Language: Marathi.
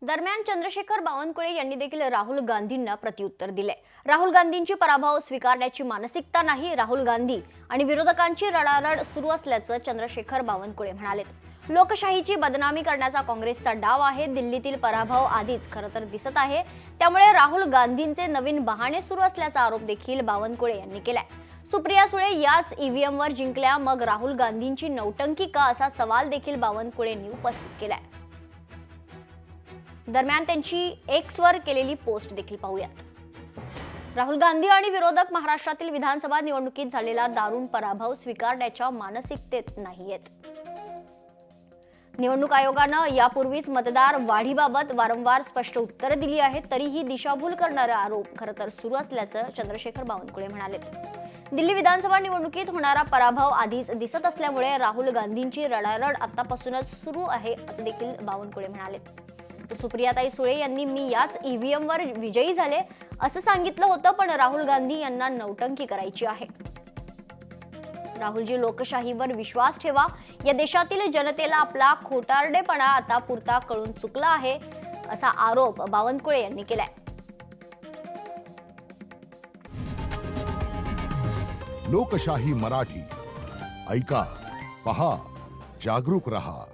दरम्यान चंद्रशेखर बावनकुळे यांनी देखील राहुल गांधींना प्रत्युत्तर दिले। राहुल गांधींची पराभव स्वीकारण्याची मानसिकता नाही, राहुल गांधी आणि विरोधकांची रडारड सुरू असल्याचं चंद्रशेखर बावनकुळे म्हणाले। लोकशाहीची बदनामी करण्याचा काँग्रेसचा डाव आहे। दिल्लीतील पराभव आधीच खरं तर दिसत आहे, त्यामुळे राहुल गांधींचे नवीन बहाणे सुरू असल्याचा आरोप देखील बावनकुळे यांनी केलाय। सुप्रिया सुळे याच ईव्हीएमवर जिंकल्या, मग राहुल गांधींची नौटंकी का, असा सवाल देखील बावनकुळेंनी उपस्थित केलाय। दरम्यान त्यांची एक्सवर केलेली पोस्ट देखील पाहूयात। राहुल गांधी आणि विरोधक महाराष्ट्रातील विधानसभा निवडणुकीत झालेला दारुण पराभव स्वीकारण्याच्या मानसिकतेत नाहीयेत। निवडणूक आयोगानं यापूर्वीच मतदार वाढीबाबत वारंवार स्पष्ट उत्तरं दिली आहेत, तरीही दिशाभूल करणारे आरोप खरं तर सुरू असल्याचं चंद्रशेखर बावनकुळे म्हणाले। दिल्ली विधानसभा निवडणुकीत होणारा पराभव आधीच दिसत असल्यामुळे राहुल गांधींची रडारड आतापासूनच सुरू आहे, असं देखील बावनकुळे म्हणाले। सुप्रियाताई सुळे यांनी मी याच ईव्हीएमवर विजयी झाले असं सांगितलं होतं, पण राहुल गांधी यांना नौटंकी करायची आहे। राहुलजी, लोकशाहीवर विश्वास ठेवा। या देशातील जनतेला आपला खोटारडेपणा आता पुरता कळून चुकला आहे, असा आरोप बावनकुळे यांनी केलाय। लोकशाही मराठी ऐका, पहा, जागरूक रहा।